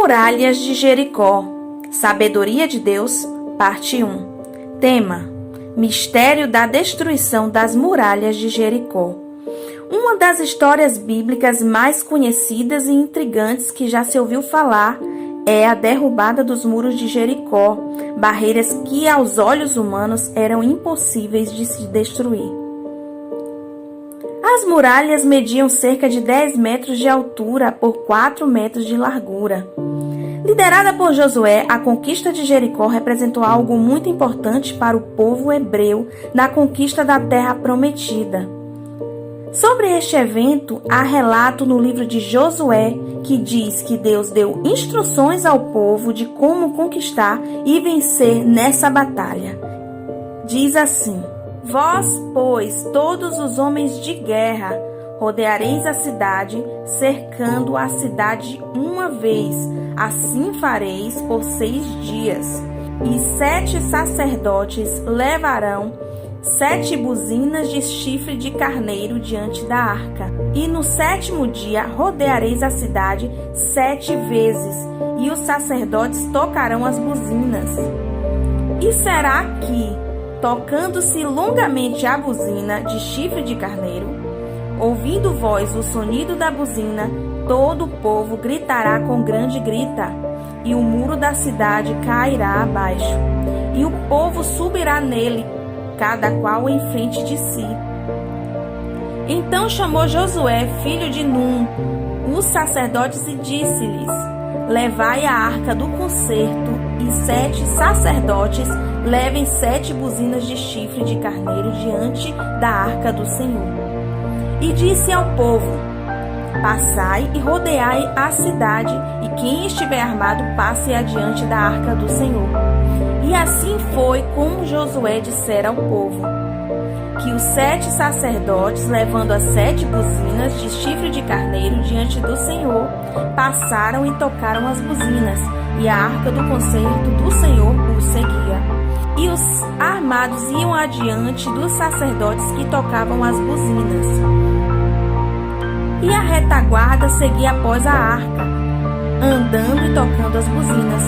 Muralhas de Jericó. Sabedoria de Deus, parte 1. Tema: Mistério da destruição das muralhas de Jericó. Uma das histórias bíblicas mais conhecidas e intrigantes que já se ouviu falar é a derrubada dos muros de Jericó, barreiras que aos olhos humanos eram impossíveis de se destruir. As muralhas mediam cerca de 10 metros de altura por 4 metros de largura. Liderada por Josué, a conquista de Jericó representou algo muito importante para o povo hebreu na conquista da terra prometida. Sobre este evento, há relato no livro de Josué que diz que Deus deu instruções ao povo de como conquistar e vencer nessa batalha. Diz assim: Vós, pois, todos os homens de guerra, rodeareis a cidade, cercando a cidade uma vez. Assim fareis por 6 dias. E 7 sacerdotes levarão 7 buzinas de chifre de carneiro diante da arca. E no 7º dia rodeareis a cidade 7 vezes, e os sacerdotes tocarão as buzinas. E será que, tocando-se longamente a buzina de chifre de carneiro, ouvindo vós o sonido da buzina, todo o povo gritará com grande grita, e o muro da cidade cairá abaixo, e o povo subirá nele, cada qual em frente de si. Então chamou Josué, filho de Num, os sacerdotes, e disse-lhes: Levai a arca do concerto, e 7 sacerdotes levem 7 buzinas de chifre de carneiro diante da arca do Senhor. E disse ao povo: Passai e rodeai a cidade, e quem estiver armado passe adiante da arca do Senhor. E assim foi como Josué dissera ao povo, que os 7 sacerdotes, levando as 7 buzinas de chifre de carneiro diante do Senhor, passaram e tocaram as buzinas, e a arca do concerto do Senhor os seguia. E os armados iam adiante dos sacerdotes que tocavam as buzinas. E a retaguarda seguia após a arca, andando e tocando as buzinas.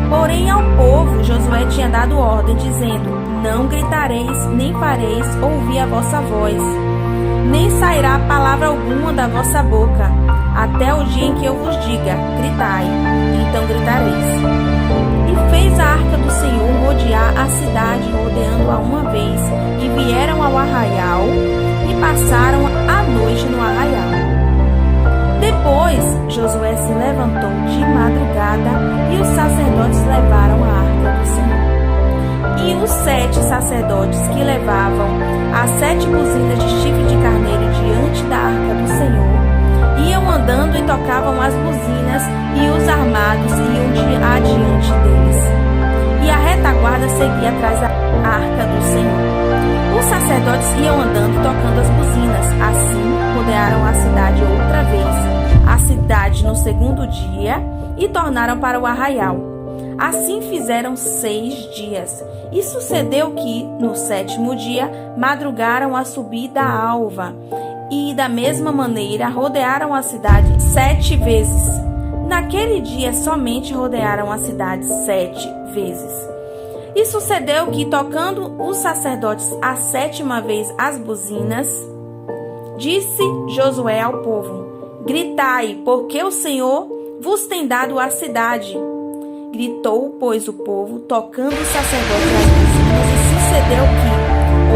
Porém ao povo Josué tinha dado ordem, dizendo: Não gritareis, nem fareis ouvir a vossa voz, nem sairá palavra alguma da vossa boca, até o dia em que eu vos diga: gritai, então gritareis. E fez a arca do Senhor rodear a cidade, rodeando-a uma vez, e vieram ao arraial, e passaram a noite no arraial. Depois Josué se levantou de madrugada, e os sacerdotes levaram a arca do Senhor. E os 7 sacerdotes que levavam as 7 buzinas de chifre de carneiro diante da arca do Senhor iam andando e tocavam as buzinas, e os armados iam adiante deles. E a retaguarda seguia atrás da arca do Senhor. Os sacerdotes iam andando e tocando as buzinas. Assim rodearam a cidade outra vez, a cidade no 2º dia, e tornaram para o arraial. Assim fizeram 6 dias. E sucedeu que, no 7º dia, madrugaram a subir da alva, e da mesma maneira rodearam a cidade 7 vezes. Naquele dia somente rodearam a cidade 7 vezes. E sucedeu que, tocando os sacerdotes a 7ª vez as buzinas, disse Josué ao povo: Gritai, porque o Senhor vos tem dado a cidade. Gritou, pois, o povo, tocando os sacerdotes as buzinas, e sucedeu que,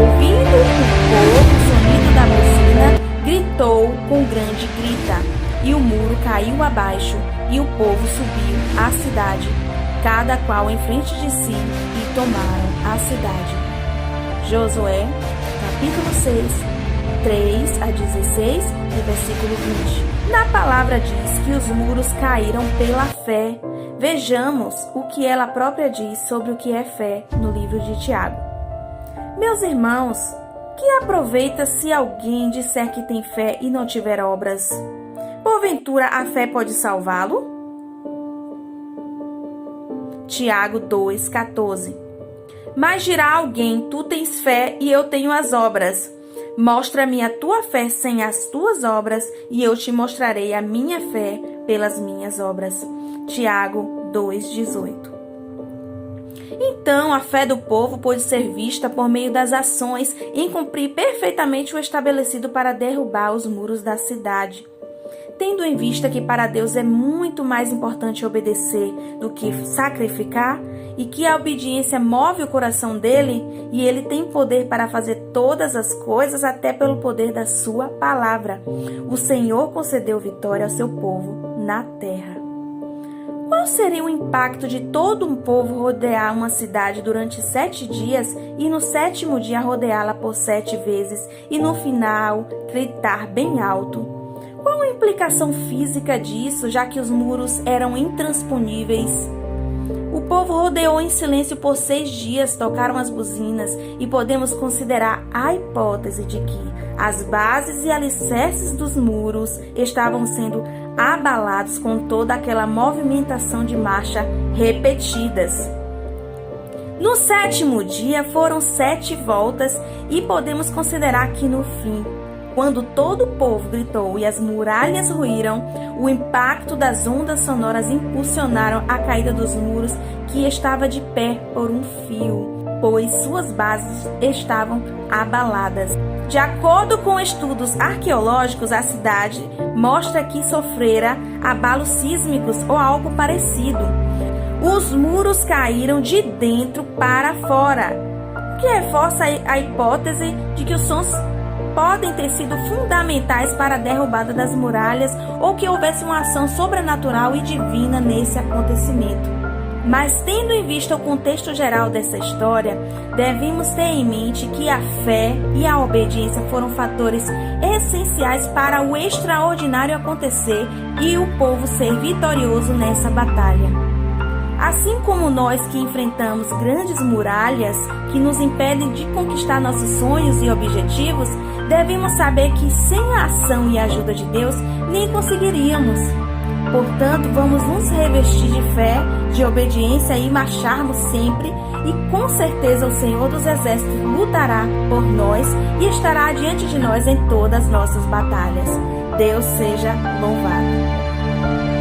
ouvindo o povo o sonido da buzina, gritou com grande grita, e o muro caiu abaixo, e o povo subiu à cidade, cada qual em frente de si, e tomaram a cidade. Josué, capítulo 6, 3 a 16 e versículo 20. Na palavra diz que os muros caíram pela fé. Vejamos o que ela própria diz sobre o que é fé no livro de Tiago. Meus irmãos, que aproveita se alguém disser que tem fé e não tiver obras? Porventura a fé pode salvá-lo? Tiago 2,14. Mas dirá alguém: Tu tens fé e eu tenho as obras. Mostra-me a tua fé sem as tuas obras, e eu te mostrarei a minha fé pelas minhas obras. Tiago 2,18. Então, a fé do povo pôde ser vista por meio das ações em cumprir perfeitamente o estabelecido para derrubar os muros da cidade. Tendo em vista que para Deus é muito mais importante obedecer do que sacrificar, e que a obediência move o coração dele, e ele tem poder para fazer todas as coisas, até pelo poder da sua palavra, o Senhor concedeu vitória ao seu povo na terra. Qual seria o impacto de todo um povo rodear uma cidade durante 7 dias e no 7º dia rodeá-la por 7 vezes e no final gritar bem alto? Qual a implicação física disso, já que os muros eram intransponíveis? O povo rodeou em silêncio por 6 dias, tocaram as buzinas e podemos considerar a hipótese de que as bases e alicerces dos muros estavam sendo abalados com toda aquela movimentação de marcha repetidas. No 7º dia foram 7 voltas e podemos considerar que no fim, quando todo o povo gritou e as muralhas ruíram, o impacto das ondas sonoras impulsionaram a caída dos muros que estava de pé por um fio, pois suas bases estavam abaladas. De acordo com estudos arqueológicos, a cidade mostra que sofrera abalos sísmicos ou algo parecido. Os muros caíram de dentro para fora, o que reforça a hipótese de que os sons podem ter sido fundamentais para a derrubada das muralhas ou que houvesse uma ação sobrenatural e divina nesse acontecimento. Mas, tendo em vista o contexto geral dessa história, devemos ter em mente que a fé e a obediência foram fatores essenciais para o extraordinário acontecer e o povo ser vitorioso nessa batalha. Assim como nós que enfrentamos grandes muralhas que nos impedem de conquistar nossos sonhos e objetivos, devemos saber que sem a ação e a ajuda de Deus, nem conseguiríamos. Portanto, vamos nos revestir de fé, de obediência e marcharmos sempre, e com certeza o Senhor dos Exércitos lutará por nós e estará diante de nós em todas as nossas batalhas. Deus seja louvado.